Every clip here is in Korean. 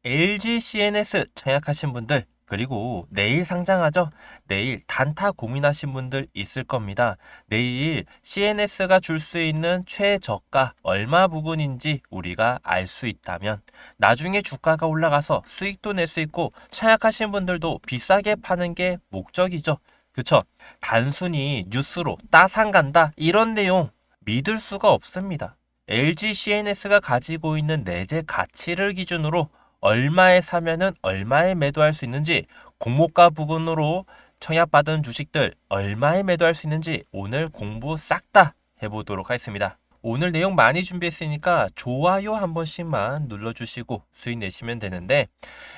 LG CNS 청약하신 분들, 그리고 내일 상장하죠? 내일 단타 고민하신 분들 있을 겁니다. 내일 CNS가 줄 수 있는 최저가 얼마 부근인지 우리가 알 수 있다면 나중에 주가가 올라가서 수익도 낼 수 있고 청약하신 분들도 비싸게 파는 게 목적이죠. 그쵸? 단순히 뉴스로 따상 간다 이런 내용 믿을 수가 없습니다. LG CNS가 가지고 있는 내재 가치를 기준으로 얼마에 사면은 얼마에 매도할 수 있는지, 공모가 부분으로 청약받은 주식들 얼마에 매도할 수 있는지 오늘 공부 싹 다 해보도록 하겠습니다. 오늘 내용 많이 준비했으니까 좋아요 한 번씩만 눌러주시고 수익 내시면 되는데,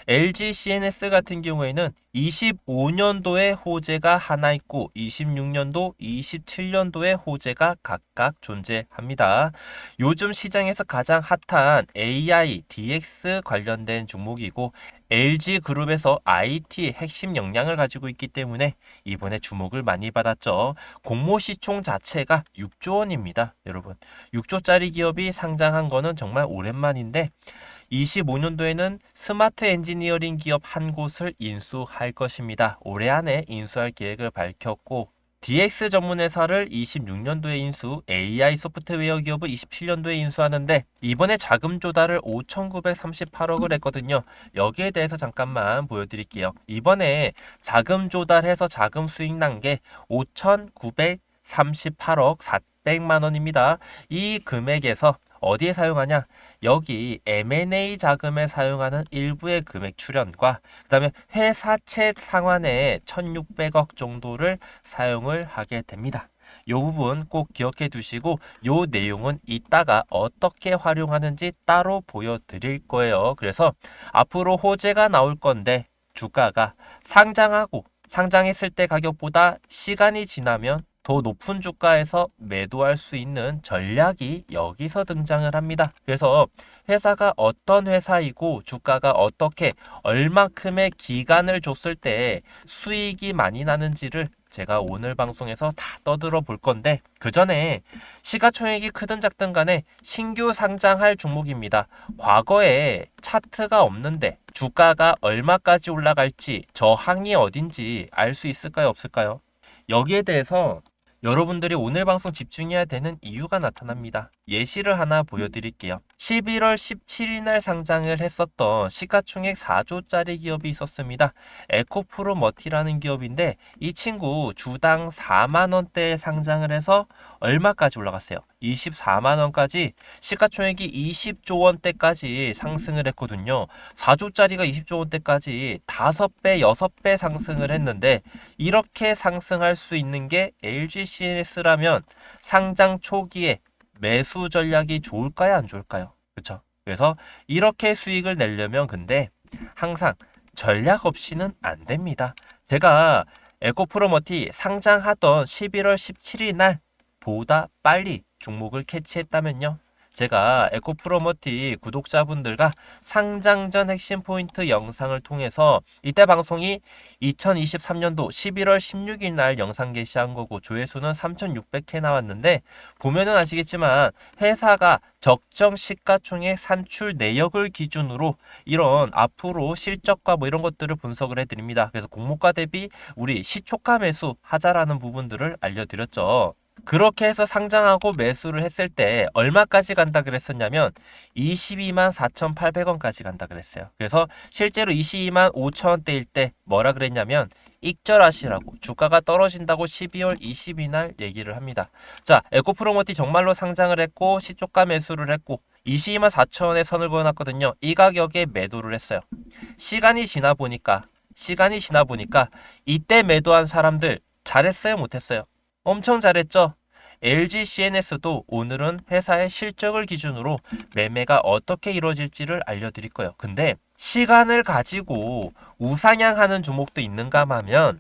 LG CNS 같은 경우에는 25년도에 호재가 하나 있고 26년도, 27년도에 호재가 각각 존재합니다. 요즘 시장에서 가장 핫한 AI, DX 관련된 종목이고 LG그룹에서 IT 핵심 역량을 가지고 있기 때문에 이번에 주목을 많이 받았죠. 공모 시총 자체가 6조 원입니다. 여러분, 6조짜리 기업이 상장한 거는 정말 오랜만인데 25년도에는 스마트 엔지니어링 기업 한 곳을 인수할 것입니다. 올해 안에 인수할 계획을 밝혔고, DX 전문 회사를 26년도에 인수, AI 소프트웨어 기업을 27년도에 인수하는데 이번에 자금 조달을 5,938억을 했거든요. 여기에 대해서 잠깐만 보여드릴게요. 이번에 자금 조달해서 자금 수익 난 게 5,938억 400만 원입니다. 이 금액에서 어디에 사용하냐? 여기 M&A 자금에 사용하는 일부의 금액 출연과 그 다음에 회사채 상환에 1,600억 정도를 사용을 하게 됩니다. 이 부분 꼭 기억해 두시고 이 내용은 이따가 어떻게 활용하는지 따로 보여드릴 거예요. 그래서 앞으로 호재가 나올 건데 주가가 상장하고 상장했을 때 가격보다 시간이 지나면 더 높은 주가에서 매도할 수 있는 전략이 여기서 등장을 합니다. 그래서 회사가 어떤 회사이고 주가가 어떻게 얼마큼의 기간을 줬을 때 수익이 많이 나는지를 제가 오늘 방송에서 다 떠들어 볼 건데, 그 전에 시가총액이 크든 작든 간에 신규 상장할 종목입니다. 과거에 차트가 없는데 주가가 얼마까지 올라갈지 저항이 어딘지 알 수 있을까요, 없을까요? 여기에 대해서 여러분들이 오늘 방송 집중해야 되는 이유가 나타납니다. 예시를 하나 보여드릴게요. 11월 17일 날 상장을 했었던 시가총액 4조짜리 기업이 있었습니다. 에코프로머티라는 기업인데 이 친구 주당 4만 원대에 상장을 해서 얼마까지 올라갔어요? 24만 원까지, 시가총액이 20조 원대까지 상승을 했거든요. 4조짜리가 20조 원대까지 5배, 6배 상승을 했는데 이렇게 상승할 수 있는 게 LG CNS라면 상장 초기에 매수 전략이 좋을까요, 안 좋을까요? 그렇죠? 그래서 이렇게 수익을 내려면 근데 항상 전략 없이는 안 됩니다. 제가 에코프로머티 상장하던 11월 17일 날 보다 빨리 종목을 캐치했다면요, 제가 에코프로머티 구독자분들과 상장 전 핵심 포인트 영상을 통해서, 이때 방송이 2023년도 11월 16일 날 영상 게시한 거고 조회수는 3,600회 나왔는데, 보면은 아시겠지만 회사가 적정 시가총액 산출 내역을 기준으로 이런 앞으로 실적과 뭐 이런 것들을 분석을 해드립니다. 그래서 공모가 대비 우리 시초가 매수 하자라는 부분들을 알려드렸죠. 그렇게 해서 상장하고 매수를 했을 때 얼마까지 간다 그랬었냐면 22만 4,800원까지 간다 그랬어요. 그래서 실제로 22만 5천원대일 때 뭐라 그랬냐면 익절하시라고, 주가가 떨어진다고 12월 20일 날 얘기를 합니다. 자, 에코프로머티 정말로 상장을 했고 시초가 매수를 했고 22만 4천원에 선을 그어놨거든요. 이 가격에 매도를 했어요. 시간이 지나 보니까 이때 매도한 사람들 잘했어요, 못했어요? 엄청 잘했죠. LG CNS도 오늘은 회사의 실적을 기준으로 매매가 어떻게 이루어질지를 알려드릴 거예요. 근데 시간을 가지고 우상향하는 종목도 있는가 하면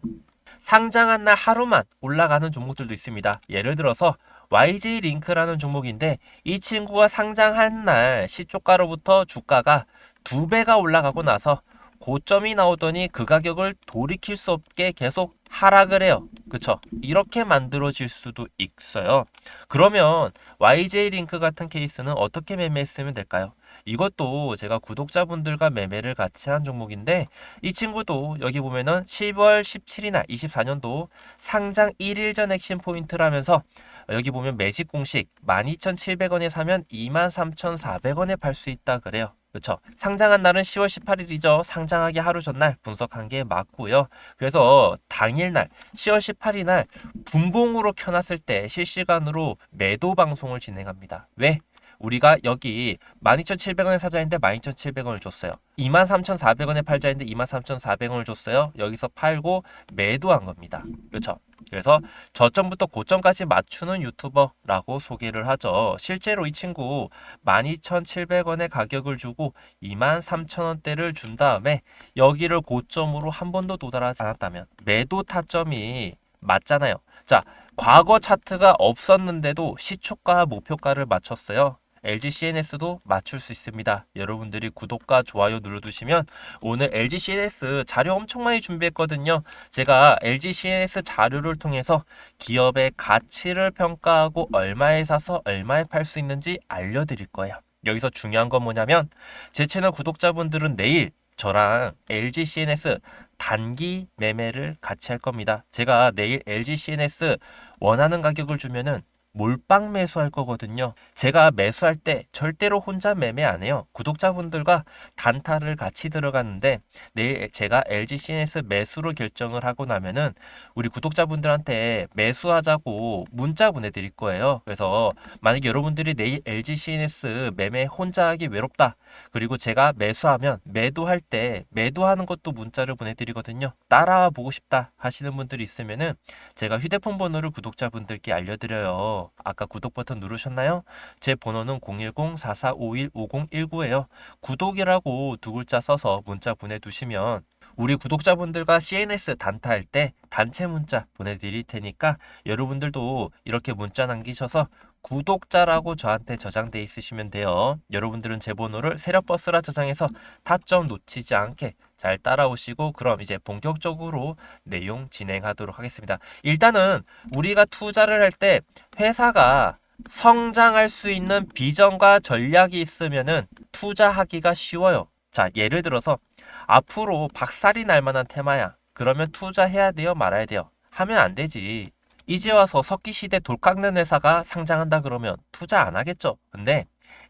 상장한 날 하루만 올라가는 종목들도 있습니다. 예를 들어서 YJ링크라는 종목인데 이 친구가 상장한 날 시초가로부터 주가가 2배가 올라가고 나서 고점이 나오더니 그 가격을 돌이킬 수 없게 계속 하락을 해요. 그쵸? 이렇게 만들어질 수도 있어요. 그러면 YJ-링크 같은 케이스는 어떻게 매매했으면 될까요? 이것도 제가 구독자분들과 매매를 같이 한 종목인데 이 친구도 여기 보면은 10월 17일 날 24년도 상장 1일 전 핵심 포인트라면서 여기 보면 매직 공식 12,700원에 사면 23,400원에 팔 수 있다 그래요. 그렇죠. 상장한 날은 10월 18일이죠. 상장하기 하루 전날 분석한 게 맞고요. 그래서 당일날 10월 18일 날 분봉으로 켜놨을 때 실시간으로 매도 방송을 진행합니다. 왜? 우리가 여기 12,700원에 사자인데 12,700원을 줬어요. 23,400원에 팔자인데 23,400원을 줬어요. 여기서 팔고 매도한 겁니다. 그렇죠? 그래서 저점부터 고점까지 맞추는 유튜버라고 소개를 하죠. 실제로 이 친구 12,700원의 가격을 주고 23,000원대를 준 다음에 여기를 고점으로 한 번도 도달하지 않았다면 매도 타점이 맞잖아요. 자, 과거 차트가 없었는데도 시초가 목표가를 맞췄어요. LG CNS도 맞출 수 있습니다. 여러분들이 구독과 좋아요 눌러두시면 오늘 LG CNS 자료 엄청 많이 준비했거든요. 제가 LG CNS 자료를 통해서 기업의 가치를 평가하고 얼마에 사서 얼마에 팔 수 있는지 알려드릴 거예요. 여기서 중요한 건 뭐냐면 제 채널 구독자분들은 내일 저랑 LG CNS 단기 매매를 같이 할 겁니다. 제가 내일 LG CNS 원하는 가격을 주면은 몰빵 매수할 거거든요. 제가 매수할 때 절대로 혼자 매매 안 해요. 구독자분들과 단타를 같이 들어가는데 내일 제가 LG CNS 매수로 결정을 하고 나면은 우리 구독자분들한테 매수하자고 문자 보내드릴 거예요. 그래서 만약에 여러분들이 내일 LG CNS 매매 혼자 하기 외롭다. 그리고 제가 매수하면 매도할 때 매도하는 것도 문자를 보내드리거든요. 따라와 보고 싶다 하시는 분들이 있으면은 제가 휴대폰 번호를 구독자분들께 알려드려요. 아까 구독 버튼 누르셨나요? 제 번호는 010-4451-5019예요. 구독이라고 두 글자 써서 문자 보내두시면 우리 구독자분들과 CNS 단타할 때 단체 문자 보내드릴 테니까 여러분들도 이렇게 문자 남기셔서 구독자라고 저한테 저장돼 있으시면 돼요. 여러분들은 제 번호를 세력버스라 저장해서 타점 놓치지 않게 잘 따라오시고 그럼 이제 본격적으로 내용 진행하도록 하겠습니다. 일단은 우리가 투자를 할 때 회사가 성장할 수 있는 비전과 전략이 있으면은 투자하기가 쉬워요. 자, 예를 들어서 앞으로 박살이 날 만한 테마야. 그러면 투자해야 돼요? 말아야 돼요? 하면 안 되지. 이제 와서 석기시대 돌 깎는 회사가 상장한다 그러면 투자 안 하겠죠. 근데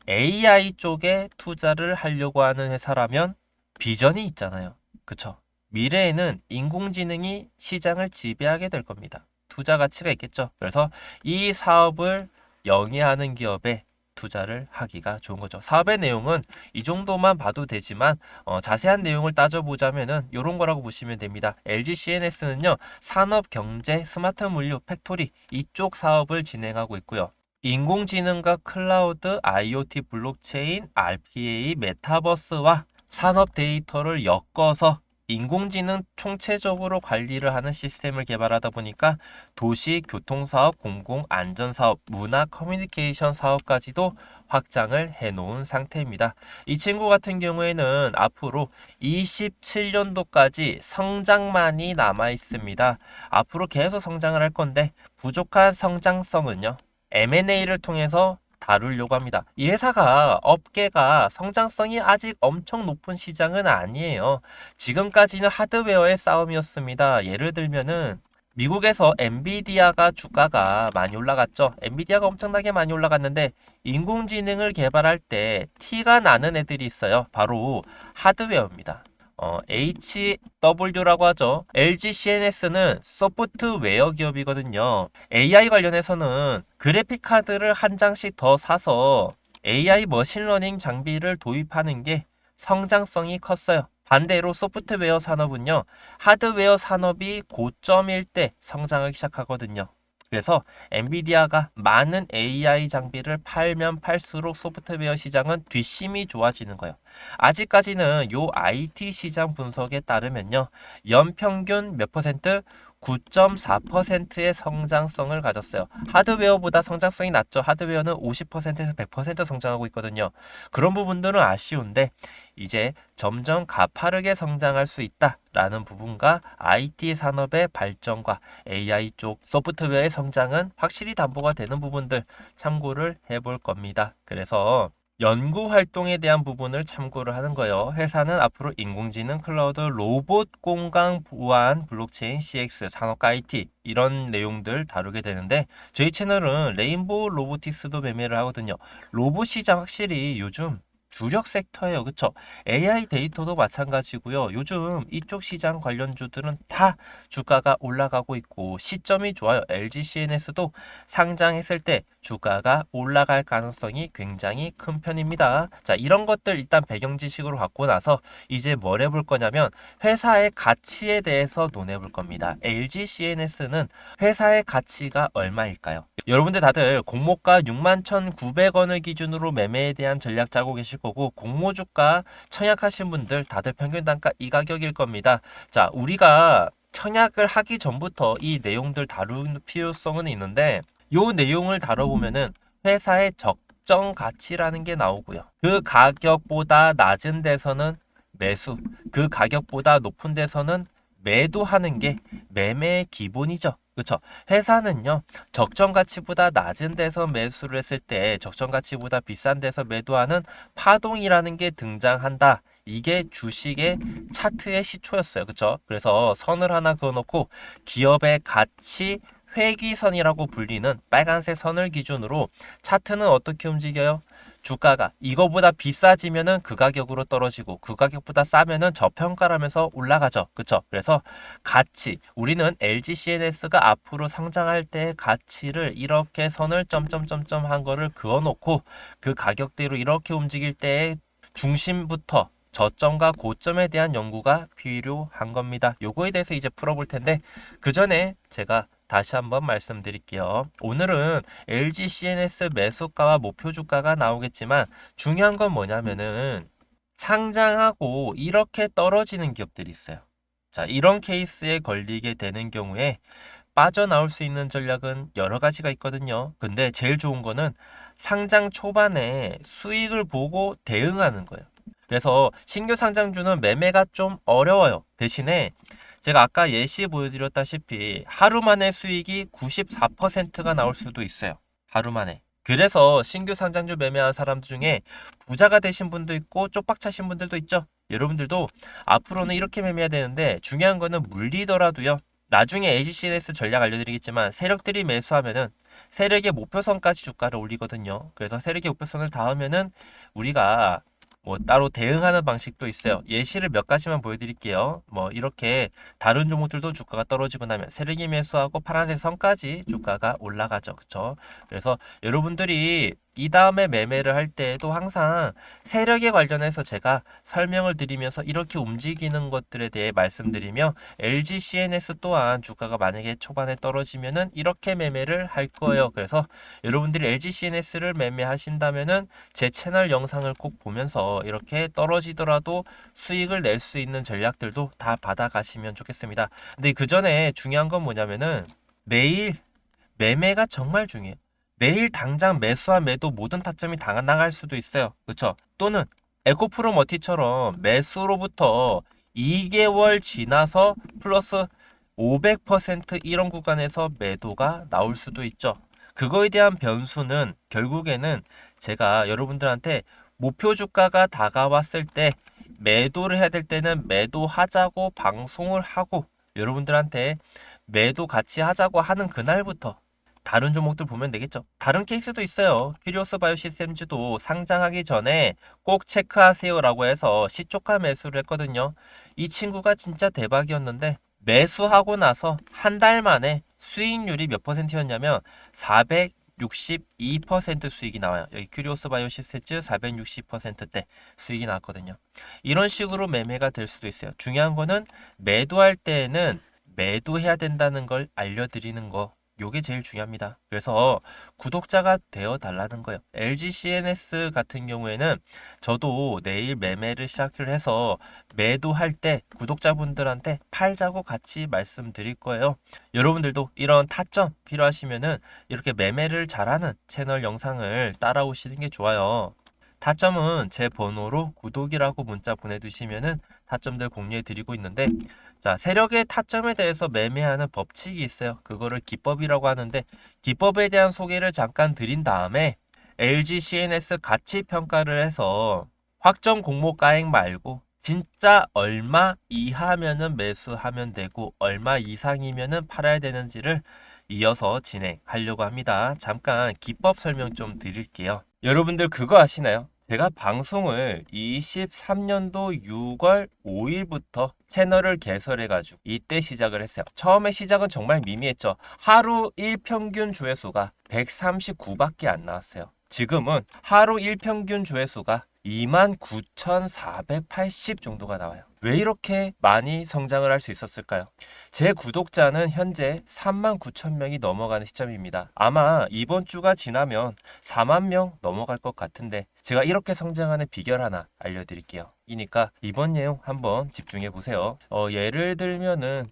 AI 쪽에 투자를 하려고 하는 회사라면 비전이 있잖아요. 그쵸? 미래에는 인공지능이 시장을 지배하게 될 겁니다. 투자 가치가 있겠죠. 그래서 이 사업을 영위하는 기업에 투자를 하기가 좋은 거죠. 사업의 내용은 이 정도만 봐도 되지만 자세한 내용을 따져보자면은 이런 거라고 보시면 됩니다. LG CNS는요. 산업, 경제, 스마트 물류, 팩토리 이쪽 사업을 진행하고 있고요. 인공지능과 클라우드, IoT, 블록체인, RPA, 메타버스와 산업 데이터를 엮어서 인공지능 총체적으로 관리를 하는 시스템을 개발하다 보니까 도시, 교통사업, 공공안전사업, 문화, 커뮤니케이션 사업까지도 확장을 해놓은 상태입니다. 이 친구 같은 경우에는 앞으로 27년도까지 성장만이 남아 있습니다. 앞으로 계속 성장을 할 건데 부족한 성장성은요. M&A를 통해서 다루려고 합니다. 이 회사가 업계가 성장성이 아직 엄청 높은 시장은 아니에요. 지금까지는 하드웨어의 싸움이었습니다. 예를 들면은 미국에서 엔비디아가 주가가 많이 올라갔죠. 엔비디아가 엄청나게 많이 올라갔는데 인공지능을 개발할 때 티가 나는 애들이 있어요. 바로 하드웨어입니다. HW라고 하죠. LG CNS는 소프트웨어 기업이거든요. AI 관련해서는 그래픽 카드를 한 장씩 더 사서 AI 머신러닝 장비를 도입하는 게 성장성이 컸어요. 반대로 소프트웨어 산업은요. 하드웨어 산업이 고점일 때 성장하기 시작하거든요. 그래서 엔비디아가 많은 AI 장비를 팔면 팔수록 소프트웨어 시장은 뒷심이 좋아지는 거예요. 아직까지는 요 IT 시장 분석에 따르면요. 연평균 몇 퍼센트? 9.4%의 성장성을 가졌어요. 하드웨어보다 성장성이 낮죠. 하드웨어는 50%에서 100% 성장하고 있거든요. 그런 부분들은 아쉬운데 이제 점점 가파르게 성장할 수 있다라는 부분과 IT 산업의 발전과 AI 쪽 소프트웨어의 성장은 확실히 담보가 되는 부분들 참고를 해볼 겁니다. 그래서 연구 활동에 대한 부분을 참고를 하는 거예요. 회사는 앞으로 인공지능, 클라우드, 로봇 공간 보안, 블록체인, CX, 산업과 IT 이런 내용들 다루게 되는데 저희 채널은 레인보우 로보틱스도 매매를 하거든요. 로봇 시장 확실히 요즘 주력 섹터예요. 그쵸? AI 데이터도 마찬가지고요. 요즘 이쪽 시장 관련주들은 다 주가가 올라가고 있고 시점이 좋아요. LG CNS도 상장했을 때 주가가 올라갈 가능성이 굉장히 큰 편입니다. 자, 이런 것들 일단 배경 지식으로 갖고 나서 이제 뭘 해볼 거냐면 회사의 가치에 대해서 논해볼 겁니다. LG CNS는 회사의 가치가 얼마일까요? 여러분들 다들 공모가 61,900원을 기준으로 매매에 대한 전략 짜고 계실 거고 공모주가 청약하신 분들 다들 평균 단가 이 가격일 겁니다. 자, 우리가 청약을 하기 전부터 이 내용들 다루는 필요성은 있는데 요 내용을 다뤄보면은 회사의 적정 가치라는 게 나오고요. 그 가격보다 낮은 데서는 매수, 그 가격보다 높은 데서는 매도하는 게 매매의 기본이죠. 그렇죠? 회사는요, 적정 가치보다 낮은 데서 매수를 했을 때 적정 가치보다 비싼 데서 매도하는 파동이라는 게 등장한다. 이게 주식의 차트의 시초였어요. 그렇죠? 그래서 선을 하나 그어놓고 기업의 가치 회귀선이라고 불리는 빨간색 선을 기준으로 차트는 어떻게 움직여요? 주가가 이거보다 비싸지면은 그 가격으로 떨어지고 그 가격보다 싸면은 저평가라면서 올라가죠. 그쵸? 그래서 가치 우리는 LG CNS가 앞으로 상장할 때의 가치를 이렇게 선을 점점점점 한 거를 그어놓고 그 가격대로 이렇게 움직일 때의 중심부터 저점과 고점에 대한 연구가 필요한 겁니다. 요거에 대해서 이제 풀어볼 텐데 그 전에 제가 다시 한번 말씀드릴게요. 오늘은 LG CNS 매수가와 목표 주가가 나오겠지만 중요한 건 뭐냐면은 상장하고 이렇게 떨어지는 기업들이 있어요. 자, 이런 케이스에 걸리게 되는 경우에 빠져나올 수 있는 전략은 여러 가지가 있거든요. 근데 제일 좋은 거는 상장 초반에 수익을 보고 대응하는 거예요. 그래서 신규 상장주는 매매가 좀 어려워요. 대신에 제가 아까 예시 보여드렸다시피 하루 만에 수익이 94%가 나올 수도 있어요. 하루 만에. 그래서 신규 상장주 매매한 사람 중에 부자가 되신 분도 있고 쪽박 차신 분들도 있죠. 여러분들도 앞으로는 이렇게 매매해야 되는데 중요한 거는 물리더라도요. 나중에 AGCNS 전략 알려드리겠지만 세력들이 매수하면은 세력의 목표선까지 주가를 올리거든요. 그래서 세력의 목표선을 닿으면은 우리가 뭐 따로 대응하는 방식도 있어요. 예시를 몇 가지만 보여드릴게요. 뭐 이렇게 다른 종목들도 주가가 떨어지고 나면 세력이 매수하고 파란색 선까지 주가가 올라가죠. 그쵸? 그래서 여러분들이 이 다음에 매매를 할 때에도 항상 세력에 관련해서 제가 설명을 드리면서 이렇게 움직이는 것들에 대해 말씀드리며 LG CNS 또한 주가가 만약에 초반에 떨어지면은 이렇게 매매를 할 거예요. 그래서 여러분들이 LG CNS를 매매하신다면은 제 채널 영상을 꼭 보면서 이렇게 떨어지더라도 수익을 낼 수 있는 전략들도 다 받아가시면 좋겠습니다. 근데 그 전에 중요한 건 뭐냐면은 매일 매매가 정말 중요해요. 내일 당장 매수와 매도 모든 타점이 나갈 수도 있어요. 그렇죠? 또는 에코프로 머티처럼 매수로부터 2개월 지나서 플러스 500% 이런 구간에서 매도가 나올 수도 있죠. 그거에 대한 변수는 결국에는 제가 여러분들한테 목표 주가가 다가왔을 때 매도를 해야 될 때는 매도하자고 방송을 하고 여러분들한테 매도 같이 하자고 하는 그날부터 다른 종목들 보면 되겠죠. 다른 케이스도 있어요. 큐리오스 바이오 시스템즈도 상장하기 전에 꼭 체크하세요라고 해서 시초가 매수를 했거든요. 이 친구가 진짜 대박이었는데 매수하고 나서 한 달 만에 수익률이 몇 퍼센트였냐면 462% 수익이 나와요. 여기 큐리오스 바이오 시스템즈 460%대 수익이 나왔거든요. 이런 식으로 매매가 될 수도 있어요. 중요한 거는 매도할 때에는 매도해야 된다는 걸 알려드리는 거. 요게 제일 중요합니다. 그래서 구독자가 되어 달라는 거예요. LG CNS 같은 경우에는 저도 내일 매매를 시작을 해서 매도할 때 구독자분들한테 팔자고 같이 말씀드릴 거예요. 여러분들도 이런 타점 필요하시면은 이렇게 매매를 잘하는 채널 영상을 따라오시는 게 좋아요. 타점은 제 번호로 구독이라고 문자 보내주시면은 타점들 공유해 드리고 있는데, 자, 세력의 타점에 대해서 매매하는 법칙이 있어요. 그거를 기법이라고 하는데, 기법에 대한 소개를 잠깐 드린 다음에 LG CNS 가치 평가를 해서 확정 공모 가액 말고 진짜 얼마 이하면은 매수하면 되고 얼마 이상이면은 팔아야 되는지를 이어서 진행하려고 합니다. 잠깐 기법 설명 좀 드릴게요. 여러분들 그거 아시나요? 제가 방송을 23년도 6월 5일부터 채널을 개설해가지고 이때 시작을 했어요. 처음에 시작은 정말 미미했죠. 하루 일평균 조회수가 139밖에 안 나왔어요. 지금은 하루 일평균 조회수가 29,480 정도가 나와요. 왜 이렇게 많이 성장을 할 수 있었을까요? 제 구독자는 현재 39,000명이 넘어가는 시점입니다. 아마 이번 주가 지나면 4만 명 넘어갈 것 같은데 제가 이렇게 성장하는 비결 하나 알려드릴게요. 이니까 이번 내용 한번 집중해 보세요. 예를 들면은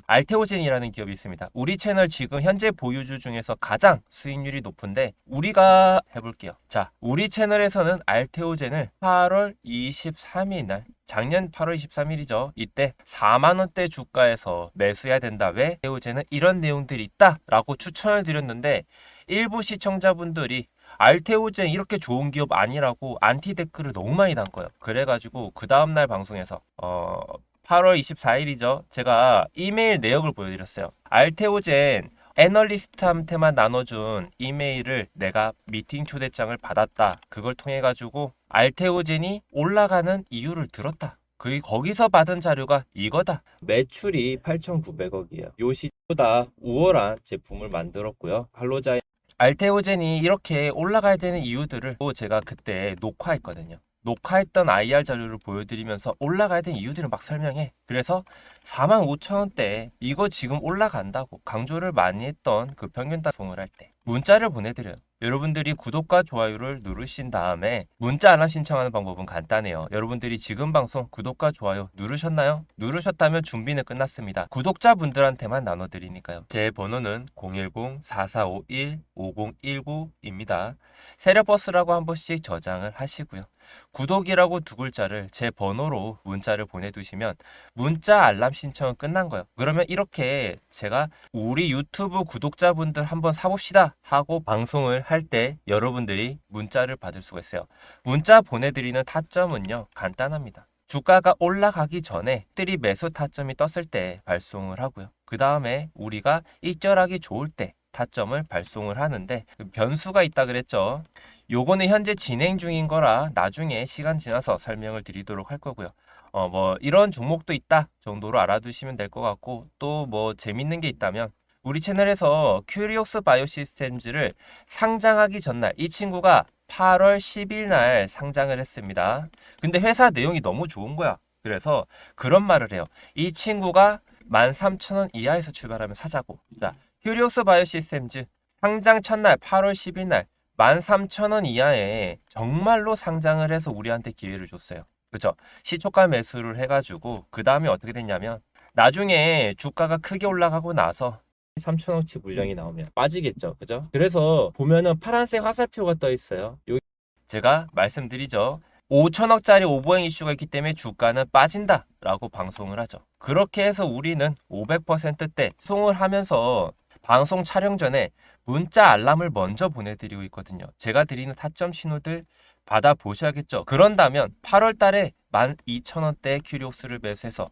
알테오젠이라는 기업이 있습니다. 우리 채널 지금 현재 보유주 중에서 가장 수익률이 높은데 우리가 해볼게요. 자, 우리 채널에서는 알테오젠을 8월 23일 날, 작년 8월 23일이죠. 이때 4만원대 주가에서 매수해야 된다. 왜? 알테오젠은 이런 내용들이 있다 라고 추천을 드렸는데 일부 시청자분들이 알테오젠 이렇게 좋은 기업 아니라고 안티 댓글을 너무 많이 단 거예요. 그래가지고 그 다음날 방송에서 8월 24일이죠. 제가 이메일 내역을 보여드렸어요. 알테오젠 애널리스트한테만 나눠준 이메일을 내가 미팅 초대장을 받았다. 그걸 통해 가지고 알테오젠이 올라가는 이유를 들었다. 거기서 받은 자료가 이거다. 매출이 8,900억이에요. 요 시보다 우월한 제품을 만들었고요. 할로자인 알테오젠이 이렇게 올라가야 되는 이유들을 또 제가 그때 녹화했거든요. 녹화했던 IR 자료를 보여드리면서 올라가야 되는 이유들을 막 설명해. 그래서 45,000원대 이거 지금 올라간다고 강조를 많이 했던 그 평균 방송을 할 때 문자를 보내드려요. 여러분들이 구독과 좋아요를 누르신 다음에 문자 알람 신청하는 방법은 간단해요. 여러분들이 지금 방송 구독과 좋아요 누르셨나요? 누르셨다면 준비는 끝났습니다. 구독자분들한테만 나눠드리니까요. 제 번호는 010-4451-5019입니다. 세력버스라고 한 번씩 저장을 하시고요. 구독이라고 두 글자를 제 번호로 문자를 보내두시면 문자 알람 신청은 끝난 거예요. 그러면 이렇게 제가 우리 유튜브 구독자분들 한번 사봅시다 하고 방송을 할 때 여러분들이 문자를 받을 수가 있어요. 문자 보내드리는 타점은요, 간단합니다. 주가가 올라가기 전에 들이 매수 타점이 떴을 때 발송을 하고요. 그 다음에 우리가 익절하기 좋을 때 타점을 발송을 하는데 변수가 있다 그랬죠. 요거는 현재 진행 중인 거라 나중에 시간 지나서 설명을 드리도록 할 거고요. 뭐 이런 종목도 있다 정도로 알아두시면 될 것 같고, 또 뭐 재밌는 게 있다면 우리 채널에서 큐리오스 바이오시스템즈를 상장하기 전날 이 친구가 8월 10일 날 상장을 했습니다. 근데 회사 내용이 너무 좋은 거야. 그래서 그런 말을 해요. 이 친구가 13,000원 이하에서 출발하면 사자고. 자, 큐리오스 바이오시스템즈 상장 첫날 8월 10일 날 13,000원 이하에 정말로 상장을 해서 우리한테 기회를 줬어요. 그죠? 시초가 매수를 해가지고 그 다음에 어떻게 됐냐면 나중에 주가가 크게 올라가고 나서 3천원치 물량이 나오면 빠지겠죠. 그죠? 그래서 보면은 파란색 화살표가 떠 있어요. 여기 제가 말씀드리죠. 5천억짜리 오버행 이슈가 있기 때문에 주가는 빠진다 라고 방송을 하죠. 그렇게 해서 우리는 500%대 송을 하면서 방송 촬영 전에 문자 알람을 먼저 보내드리고 있거든요. 제가 드리는 타점 신호들 받아보셔야겠죠. 그런다면 8월 달에 12,000원대 큐리옥스를 매수해서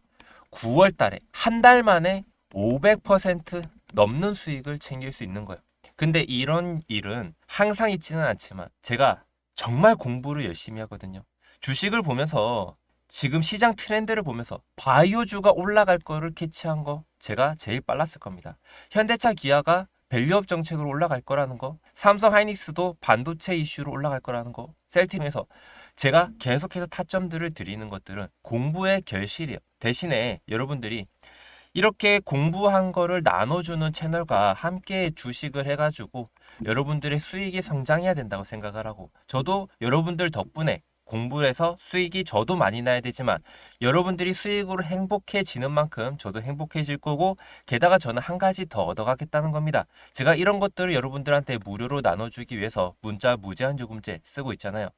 9월 달에 한 달 만에 500% 넘는 수익을 챙길 수 있는 거예요. 근데 이런 일은 항상 있지는 않지만 제가 정말 공부를 열심히 하거든요. 주식을 보면서 지금 시장 트렌드를 보면서 바이오주가 올라갈 거를 캐치한 거 제가 제일 빨랐을 겁니다. 현대차 기아가 밸류업 정책으로 올라갈 거라는 거, 삼성 하이닉스도 반도체 이슈로 올라갈 거라는 거, 셀팀에서 제가 계속해서 타점들을 드리는 것들은 공부의 결실이에요. 대신에 여러분들이 이렇게 공부한 거를 나눠주는 채널과 함께 주식을 해가지고 여러분들의 수익이 성장해야 된다고 생각을 하고, 저도 여러분들 덕분에 공부를 해서 수익이 저도 많이 나야 되지만 여러분들이 수익으로 행복해지는 만큼 저도 행복해질 거고, 게다가 저는 한 가지 더 얻어가겠다는 겁니다. 제가 이런 것들을 여러분들한테 무료로 나눠주기 위해서 문자 무제한 요금제 쓰고 있잖아요.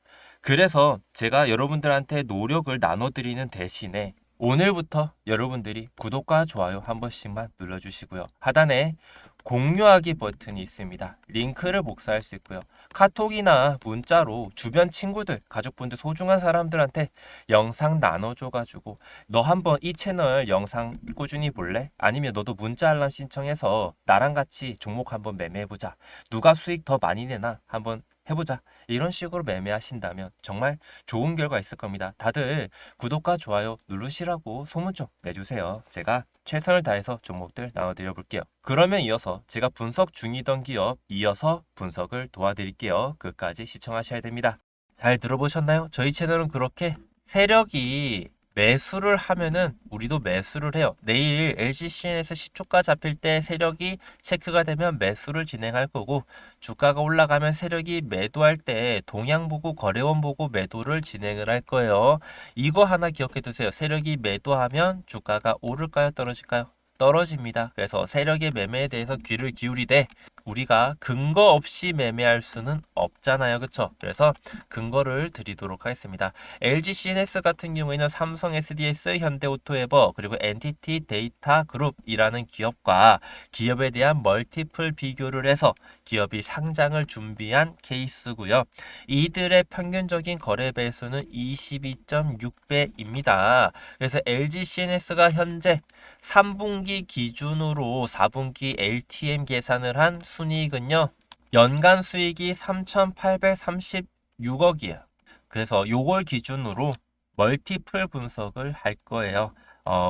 그래서 제가 여러분들한테 노력을 나눠드리는 대신에 오늘부터 여러분들이 구독과 좋아요 한 번씩만 눌러주시고요. 하단에 공유하기 버튼이 있습니다. 링크를 복사할 수 있고요. 카톡이나 문자로 주변 친구들, 가족분들, 소중한 사람들한테 영상 나눠줘가지고 너 한번 이 채널 영상 꾸준히 볼래? 아니면 너도 문자 알람 신청해서 나랑 같이 종목 한번 매매해보자. 누가 수익 더 많이 내나 한번 해보자. 이런 식으로 매매하신다면 정말 좋은 결과 있을 겁니다. 다들 구독과 좋아요 누르시라고 소문 좀 내주세요. 제가 최선을 다해서 종목들 나눠드려 볼게요. 그러면 이어서 제가 분석 중이던 기업 이어서 분석을 도와드릴게요. 끝까지 시청하셔야 됩니다. 잘 들어보셨나요? 저희 채널은 그렇게 세력이 매수를 하면은 우리도 매수를 해요. 내일 LG CNS 시초가 잡힐 때 세력이 체크가 되면 매수를 진행할 거고, 주가가 올라가면 세력이 매도할 때 동향 보고 거래원 보고 매도를 진행을 할 거예요. 이거 하나 기억해 두세요. 세력이 매도하면 주가가 오를까요? 떨어질까요? 떨어집니다. 그래서 세력의 매매에 대해서 귀를 기울이되 우리가 근거 없이 매매할 수는 없잖아요. 그쵸? 그래서 근거를 드리도록 하겠습니다. LG CNS 같은 경우에는 삼성 SDS, 현대오토에버, 그리고 NTT 데이터 그룹이라는 기업과 기업에 대한 멀티플 비교를 해서 기업이 상장을 준비한 케이스고요. 이들의 평균적인 거래 배수는 22.6배입니다. 그래서 LG CNS가 현재 3분기 기준으로 4분기 LTM 계산을 한 순이익은요, 연간 수익이 3,836억이에요. 그래서 요걸 기준으로 멀티플 분석을 할 거예요.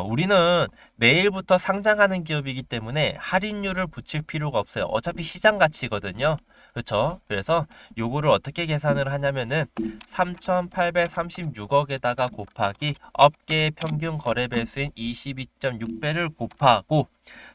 우리는 내일부터 상장하는 기업이기 때문에 할인율을 붙일 필요가 없어요. 어차피 시장 가치거든요. 그렇죠? 그래서 요거를 어떻게 계산을 하냐면은 3,836억에다가 곱하기 업계의 평균 거래 배수인 22.6배를 곱하고,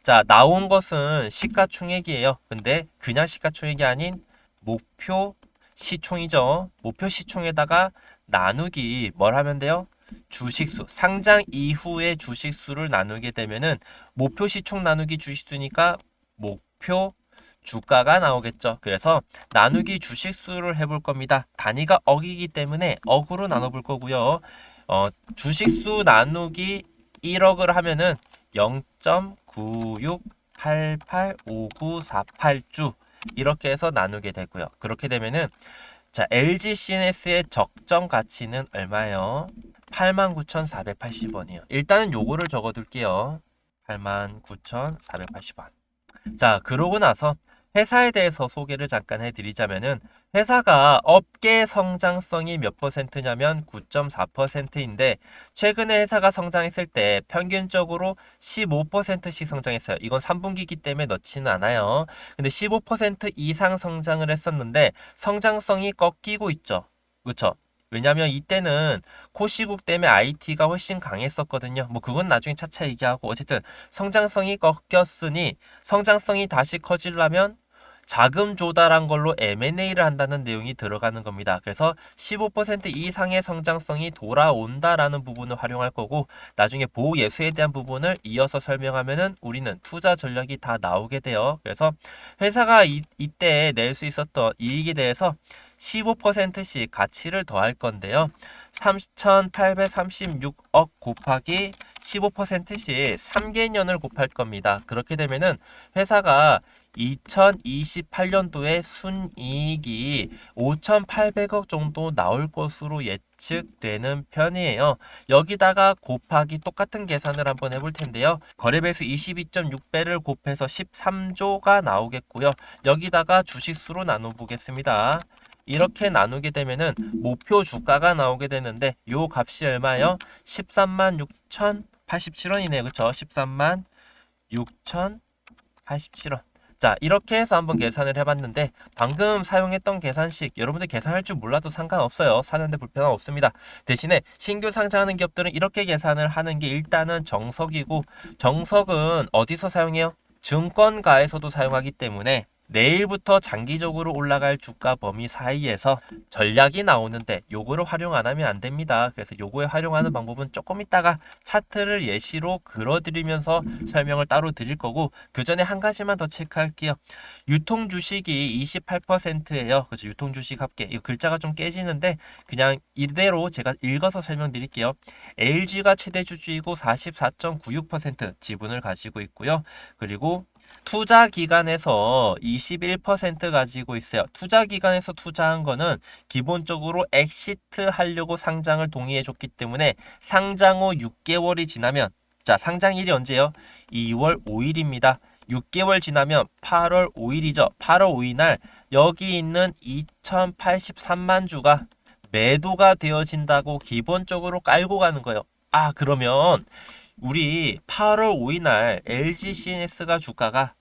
자, 나온 것은 시가총액이에요. 근데 그냥 시가총액이 아닌 목표 시총이죠. 목표 시총에다가 나누기 뭘 하면 돼요? 주식수, 상장 이후의 주식수를 나누게 되면은 목표 시총 나누기 주식수니까 목표 주가가 나오겠죠. 그래서 나누기 주식수를 해볼 겁니다. 단위가 억이기 때문에 억으로 나눠볼 거고요. 주식수 나누기 1억을 하면은 0.96885948주 이렇게 해서 나누게 되고요. 그렇게 되면은 자, LG CNS의 적정 가치는 얼마예요? 89,480원이에요. 일단은 요거를 적어둘게요. 89,480원. 자, 그러고 나서 회사에 대해서 소개를 잠깐 해드리자면은, 회사가 업계 성장성이 몇 퍼센트냐면 9.4%인데 최근에 회사가 성장했을 때 평균적으로 15%씩 성장했어요. 이건 3분기이기 때문에 넣지는 않아요. 근데 15% 이상 성장을 했었는데 성장성이 꺾이고 있죠. 그렇죠? 왜냐면 이때는 코시국 때문에 IT가 훨씬 강했었거든요. 뭐 그건 나중에 차차 얘기하고, 어쨌든 성장성이 꺾였으니 성장성이 다시 커지려면 자금 조달한 걸로 M&A를 한다는 내용이 들어가는 겁니다. 그래서 15% 이상의 성장성이 돌아온다라는 부분을 활용할 거고, 나중에 보호 예수에 대한 부분을 이어서 설명하면은 우리는 투자 전략이 다 나오게 돼요. 그래서 회사가 이때 낼 수 있었던 이익에 대해서 15%씩 가치를 더할 건데요. 3,836억 곱하기 15%씩 3개년을 곱할 겁니다. 그렇게 되면은 회사가 2028년도에 순이익이 5,800억 정도 나올 것으로 예측되는 편이에요. 여기다가 곱하기 똑같은 계산을 한번 해볼 텐데요. 거래배수 22.6배를 곱해서 13조가 나오겠고요. 여기다가 주식수로 나눠보겠습니다. 이렇게 나누게 되면은 목표 주가가 나오게 되는데 요 값이 얼마예요? 136,087원이네요. 그쵸? 136,087원. 자, 이렇게 해서 한번 계산을 해봤는데 방금 사용했던 계산식 여러분들 계산할 줄 몰라도 상관없어요. 사는데 불편함 없습니다. 대신에 신규 상장하는 기업들은 이렇게 계산을 하는 게 일단은 정석이고, 정석은 어디서 사용해요? 증권가에서도 사용하기 때문에 내일부터 장기적으로 올라갈 주가 범위 사이에서 전략이 나오는데 요거를 활용 안 하면 안 됩니다. 그래서 요거에 활용하는 방법은 조금 이따가 차트를 예시로 그려드리면서 설명을 따로 드릴 거고, 그 전에 한 가지만 더 체크할게요. 유통 주식이 28%예요. 그래서 유통 주식 합계. 이 글자가 좀 깨지는데 그냥 이대로 제가 읽어서 설명드릴게요. LG가 최대 주주이고 44.96% 지분을 가지고 있고요. 그리고 투자 기관에서 21% 가지고 있어요. 투자 기관에서 투자한 거는 기본적으로 엑시트 하려고 상장을 동의해 줬기 때문에 상장 후 6개월이 지나면, 자, 상장일이 언제예요? 2월 5일입니다. 6개월 지나면 8월 5일이죠. 8월 5일 날 여기 있는 2083만 주가 매도가 되어진다고 기본적으로 깔고 가는 거예요. 아, 그러면 우리 8월 5일 날 LG CNS가 주가가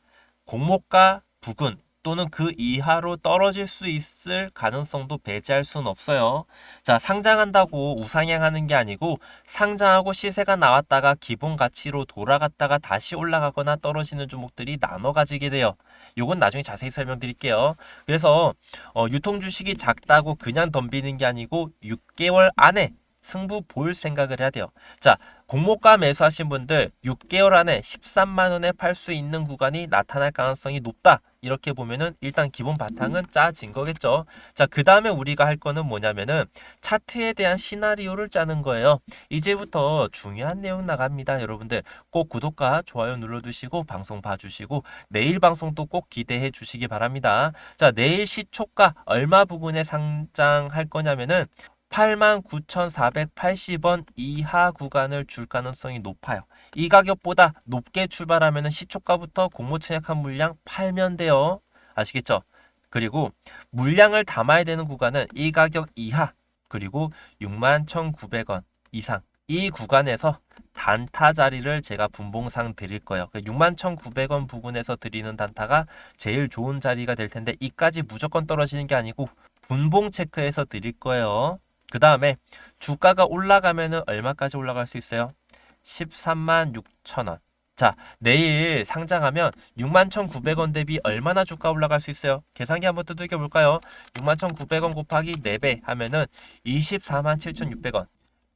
공모가 부근 또는 그 이하로 떨어질 수 있을 가능성도 배제할 수는 없어요. 자, 상장한다고 우상향하는 게 아니고 상장하고 시세가 나왔다가 기본 가치로 돌아갔다가 다시 올라가거나 떨어지는 종목들이 나눠 가지게 돼요. 요건 나중에 자세히 설명드릴게요. 그래서 유통 주식이 작다고 그냥 덤비는 게 아니고 6개월 안에 승부 볼 생각을 해야 돼요. 자, 공모가 매수하신 분들 6개월 안에 13만 원에 팔 수 있는 구간이 나타날 가능성이 높다. 이렇게 보면은 일단 기본 바탕은 짜진 거겠죠. 자, 그 다음에 우리가 할 거는 뭐냐면은 차트에 대한 시나리오를 짜는 거예요. 이제부터 중요한 내용 나갑니다. 여러분들 꼭 구독과 좋아요 눌러주시고 방송 봐주시고 내일 방송도 꼭 기대해 주시기 바랍니다. 자, 내일 시초가 얼마 부근에 상장할 거냐면은 89,480원 이하 구간을 줄 가능성이 높아요. 이 가격보다 높게 출발하면 시초가부터 공모 청약한 물량 팔면 돼요. 아시겠죠? 그리고 물량을 담아야 되는 구간은 이 가격 이하, 그리고 61,900원 이상, 이 구간에서 단타 자리를 제가 분봉상 드릴 거예요. 61,900원 부근에서 드리는 단타가 제일 좋은 자리가 될 텐데 이까지 무조건 떨어지는 게 아니고 분봉 체크해서 드릴 거예요. 그 다음에 주가가 올라가면은 얼마까지 올라갈 수 있어요? 13만 6천 원. 자, 내일 상장하면 61,900원 대비 얼마나 주가 올라갈 수 있어요? 계산기 한번 두들겨 볼까요? 61,900원 곱하기 4배 하면은 24만 7,600원.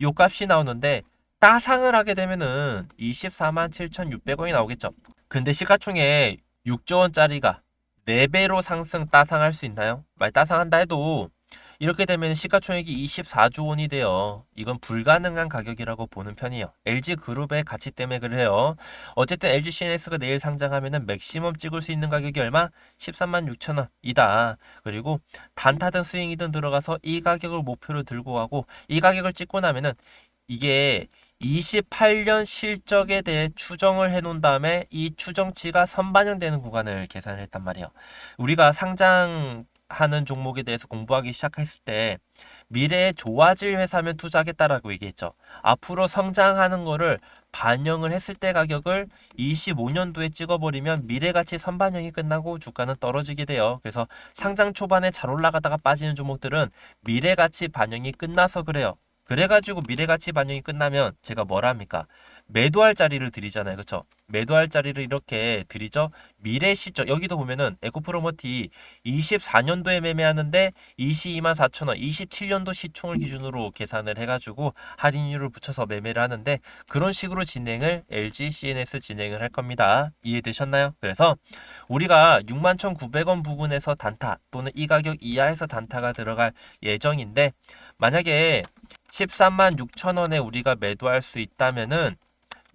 요 값이 나오는데 따상을 하게 되면은 24만 7,600원이 나오겠죠. 근데 시가총액 6조 원짜리가 4배로 상승 따상할 수 있나요? 말 따상한다 해도 이렇게 되면 시가총액이 24조 원이 돼요. 이건 불가능한 가격이라고 보는 편이에요. LG그룹의 가치 때문에 그래요. 어쨌든 LG CNS가 내일 상장하면은 맥시멈 찍을 수 있는 가격이 얼마? 13만 6천 원이다. 그리고 단타든 스윙이든 들어가서 이 가격을 목표로 들고 가고 이 가격을 찍고 나면은 이게 28년 실적에 대해 추정을 해놓은 다음에 이 추정치가 선반영되는 구간을 계산을 했단 말이에요. 우리가 상장하는 종목에 대해서 공부하기 시작했을 때 미래에 좋아질 회사면 투자하겠다라고 얘기했죠. 앞으로 성장하는 거를 반영을 했을 때 가격을 25년도에 찍어버리면 미래가치 선반영이 끝나고 주가는 떨어지게 돼요. 그래서 상장 초반에 잘 올라가다가 빠지는 종목들은 미래가치 반영이 끝나서 그래요. 그래가지고 미래가치 반영이 끝나면 제가 뭐라 합니까? 매도할 자리를 드리잖아요. 그렇죠? 매도할 자리를 이렇게 드리죠. 미래 실적 여기도 보면은 에코프로머티 24년도에 매매하는데 22만 4천 원, 27년도 시총을 기준으로 계산을 해가지고 할인율을 붙여서 매매를 하는데 그런 식으로 진행을 LG CNS 진행을 할 겁니다. 이해되셨나요? 그래서 우리가 61,900원 부근에서 단타 또는 이 가격 이하에서 단타가 들어갈 예정인데 만약에 13만 6천 원에 우리가 매도할 수 있다면은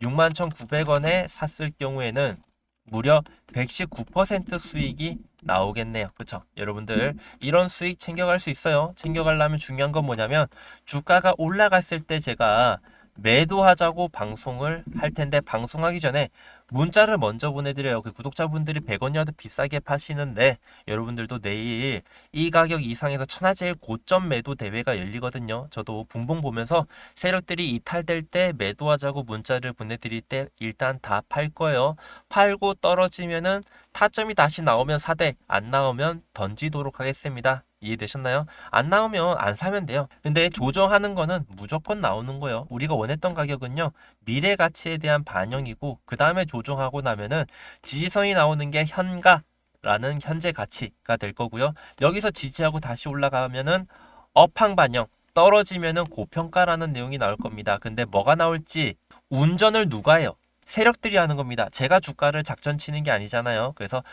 61,900원에 샀을 경우에는 무려 119% 수익이 나오겠네요. 그렇죠? 여러분들 이런 수익 챙겨갈 수 있어요. 챙겨가려면 중요한 건 뭐냐면 주가가 올라갔을 때 제가 매도하자고 방송을 할 텐데 방송하기 전에 문자를 먼저 보내드려요. 그 구독자분들이 100원이라도 비싸게 파시는데 여러분들도 내일 이 가격 이상에서 천하제일 고점 매도 대회가 열리거든요. 저도 분봉 보면서 세력들이 이탈될 때 매도하자고 문자를 보내드릴 때 일단 다 팔 거예요. 팔고 떨어지면은 타점이 다시 나오면 사되, 안 나오면 던지도록 하겠습니다. 이해되셨나요? 안 나오면 안 사면 돼요. 근데 조정하는 거는 무조건 나오는 거예요. 우리가 원했던 가격은요, 미래 가치에 대한 반영이고, 그 다음에 조정하고 나면은 지지선이 나오는 게 현가라는 현재 가치가 될 거고요. 여기서 지지하고 다시 올라가면은 업황 반영, 떨어지면은 고평가라는 내용이 나올 겁니다. 근데 뭐가 나올지 운전을 누가 해요? 세력들이 하는 겁니다. 제가 주가를 작전 치는 게 아니잖아요. 그래서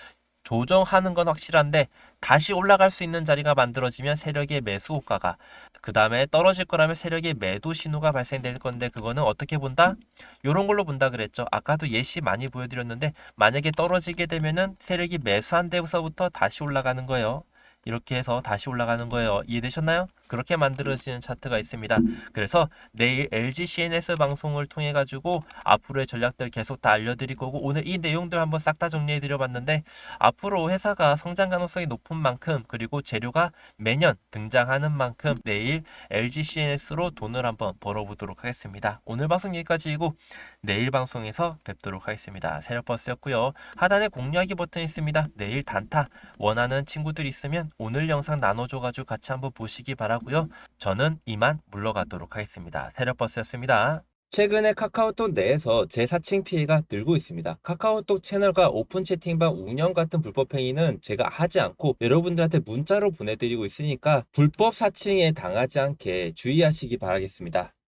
조정하는 건 확실한데 다시 올라갈 수 있는 자리가 만들어지면 세력의 매수 효과가, 그 다음에 떨어질 거라면 세력의 매도 신호가 발생될 건데, 그거는 어떻게 본다? 요런 걸로 본다 그랬죠. 아까도 예시 많이 보여드렸는데, 만약에 떨어지게 되면은 세력이 매수한 데서부터 다시 올라가는 거예요. 이렇게 해서 다시 올라가는 거예요. 이해되셨나요? 그렇게 만들어지는 차트가 있습니다. 그래서 내일 LG CNS 방송을 통해 가지고 앞으로의 전략들 계속 다 알려드릴 거고, 오늘 이 내용들 한번 싹 다 정리해 드려 봤는데, 앞으로 회사가 성장 가능성이 높은 만큼, 그리고 재료가 매년 등장하는 만큼 내일 LG CNS로 돈을 한번 벌어보도록 하겠습니다. 오늘 방송 여기까지이고 내일 방송에서 뵙도록 하겠습니다. 세력버스였고요. 하단에 공유하기 버튼 있습니다. 내일 단타 원하는 친구들 있으면 오늘 영상 나눠줘가지고 같이 한번 보시기 바라고요. 저는 이만 물러가도록 하겠습니다. 세력버스였습니다. 최근에 카카오톡 내에서 재사칭 피해가 늘고 있습니다. 카카오톡 채널과 오픈 채팅방 운영 같은 불법 행위는 제가 하지 않고 여러분들한테 문자로 보내드리고 있으니까 불법 사칭에 당하지 않게 주의하시기 바라겠습니다.